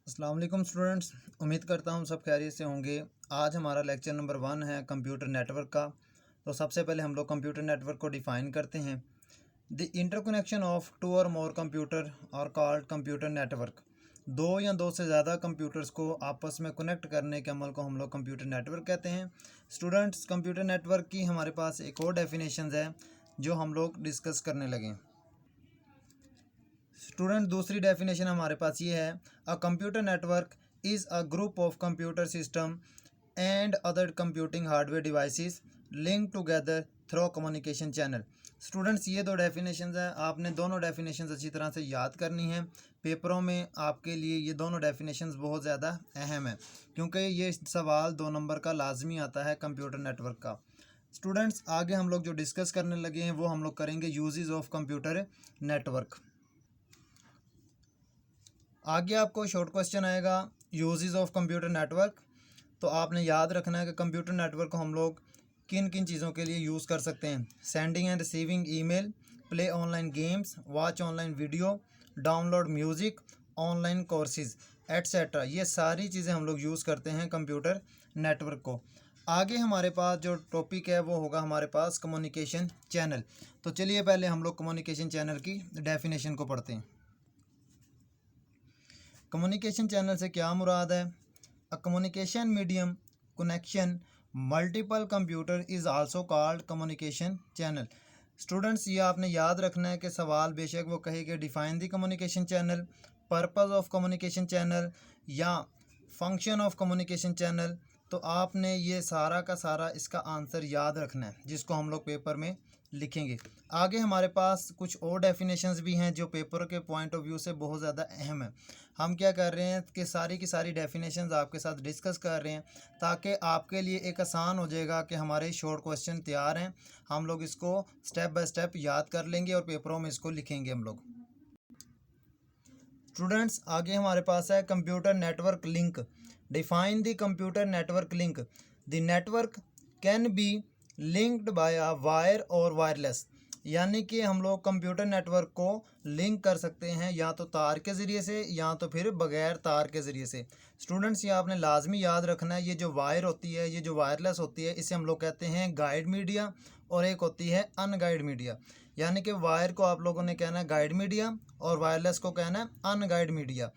अस्सलाम वालेकुम स्टूडेंट्स, उम्मीद करता हूँ सब खैरियत से होंगे। आज हमारा लेक्चर नंबर 1 है कंप्यूटर नेटवर्क का। तो सबसे पहले हम लोग कंप्यूटर नेटवर्क को डिफ़ाइन करते हैं। द इंटरकनेक्शन ऑफ टू और मोर कंप्यूटर और कॉल्ड कंप्यूटर नेटवर्क। दो या दो से ज़्यादा कंप्यूटर्स को आपस में कनेक्ट करने के अमल को हम लोग कंप्यूटर नेटवर्क कहते हैं। स्टूडेंट्स, कंप्यूटर नेटवर्क की हमारे पास एक और डेफिनेशन है जो हम लोग डिस्कस करने लगे। स्टूडेंट, दूसरी डेफिनेशन हमारे पास ये है, a computer network is a group of computer system and other computing hardware devices link together through communication channel. Students, ये दो डेफिनेशंस हैं, आपने दोनों डेफिनेशंस अच्छी तरह से याद करनी है। पेपरों में आपके लिए ये दोनों डेफिनेशंस बहुत ज़्यादा अहम है क्योंकि ये सवाल 2 नंबर का लाजमी आता है कंप्यूटर नेटवर्क का। स्टूडेंट्स, आगे हम लोग जो डिस्कस करने लगे हैं वो हम लोग करेंगे यूजेस ऑफ कंप्यूटर नेटवर्क। आगे आपको शॉर्ट क्वेश्चन आएगा यूजेस ऑफ कंप्यूटर नेटवर्क। तो आपने याद रखना है कि कंप्यूटर नेटवर्क को हम लोग किन किन चीज़ों के लिए यूज़ कर सकते हैं। Sending end receiving email, play online games, watch online video, download music, online courses etcetera. ये सारी चीज़ें हम लोग यूज़ करते हैं कंप्यूटर नेटवर्क को। आगे हमारे पास जो टॉपिक है वो होगा हमारे पास कम्युनिकेशन चैनल। तो चलिए पहले हम लोग कम्युनिकेशन चैनल की डेफिनेशन को पढ़ते हैं। कम्युनिकेशन चैनल से क्या मुराद है? A communication medium connection multiple computer is also called communication channel. Students, ये आपने याद रखना है कि सवाल बेशक वो कहे कि define the communication channel, purpose of communication channel या फंक्शन ऑफ कम्युनिकेशन चैनल। तो आपने ये सारा का सारा इसका आंसर याद रखना है जिसको हम लोग पेपर में लिखेंगे। आगे हमारे पास कुछ और डेफिनेशंस भी हैं जो पेपर के पॉइंट ऑफ व्यू से बहुत ज़्यादा अहम है। हम क्या कर रहे हैं कि सारी की सारी डेफिनेशंस आपके साथ डिस्कस कर रहे हैं ताकि आपके लिए एक आसान हो जाएगा कि हमारे शॉर्ट क्वेश्चन तैयार हैं, हम लोग इसको स्टेप बाय स्टेप याद कर लेंगे और पेपरों में इसको लिखेंगे हम लोग। स्टूडेंट्स, आगे हमारे पास है computer network link. Define the computer network link. The network can be linked by a wire और वायरलेस। यानी कि हम लोग कंप्यूटर नेटवर्क को लिंक कर सकते हैं या तो तार के ज़रिए से या तो फिर बगैर तार के ज़रिए से। स्टूडेंट्स, ये आपने लाजमी याद रखना है, ये जो वायर होती है, ये जो वायरलेस होती है, इसे हम लोग कहते हैं गाइड मीडिया और एक होती है अनगाइड मीडिया। यानी कि वायर को आप लोगों ने कहना है गाइड मीडिया और वायरलेस को कहना है अनगाइड मीडिया।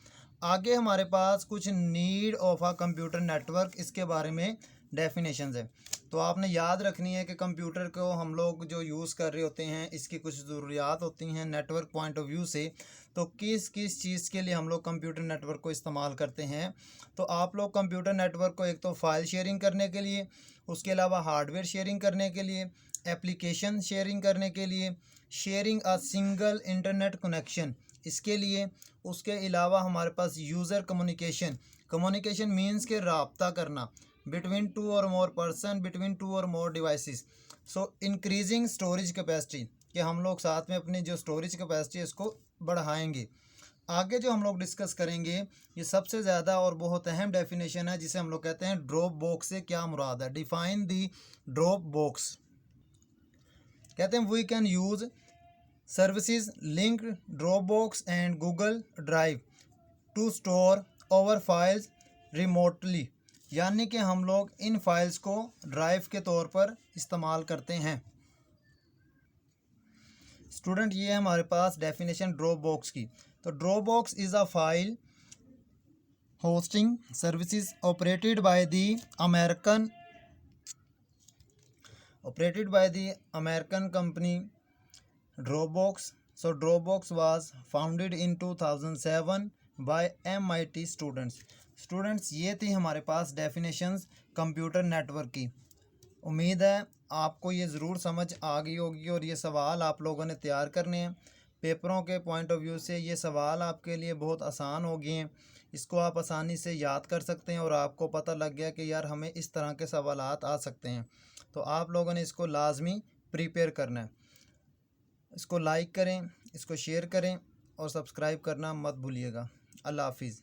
आगे हमारे पास कुछ need of a computer network, इसके बारे में डेफिनेशंस है। तो आपने याद रखनी है कि कंप्यूटर को हम लोग जो यूज़ कर रहे होते हैं इसकी कुछ ज़रूरियात होती हैं नेटवर्क पॉइंट ऑफ व्यू से। तो किस किस चीज़ के लिए हम लोग कंप्यूटर नेटवर्क को इस्तेमाल करते हैं? तो आप लोग कंप्यूटर नेटवर्क को एक तो फाइल शेयरिंग करने के लिए, उसके अलावा हार्डवेयर शेयरिंग करने के लिए, एप्लीकेशन शेयरिंग करने के लिए, sharing a single internet connection इसके लिए, उसके अलावा हमारे पास यूज़र कम्युनिकेशन। कम्युनिकेशन मीन्स के रब्ता करना बिटवीन टू और मोर पर्सन, बिटवीन टू और more devices. So increasing storage capacity, कि हम लोग साथ में अपनी जो स्टोरेज कैपेसिटी है इसको बढ़ाएंगे। आगे जो हम लोग डिस्कस करेंगे ये सबसे ज़्यादा और बहुत अहम डेफिनेशन है जिसे हम लोग कहते हैं ड्रॉप बॉक्स। से क्या मुराद है? Define the Dropbox. कहते हैं we can use services like Dropbox and Google Drive to store our files remotely. यानी कि हम लोग इन फाइल्स को ड्राइव के तौर पर इस्तेमाल करते हैं। स्टूडेंट, ये है हमारे पास डेफिनेशन ड्रॉप बॉक्स की। तो drop box is a file hosting services operated by the American company Dropbox. So Dropbox was founded in 2007 by MIT students. Students, ये थी हमारे पास डेफिनेशंस कंप्यूटर नेटवर्क की। उम्मीद है आपको ये ज़रूर समझ आ गई होगी और ये सवाल आप लोगों ने तैयार करने हैं। पेपरों के पॉइंट ऑफ व्यू से ये सवाल आपके लिए बहुत आसान हो गए हैं, इसको आप आसानी से याद कर सकते हैं और आपको पता लग गया कि यार हमें इस तरह के सवालात आ सकते हैं। तो आप लोगों ने इसको लाजमी प्रिपेयर करना है। इसको लाइक करें, इसको शेयर करें और सब्सक्राइब करना मत भूलिएगा। अल्लाह हाफिज़।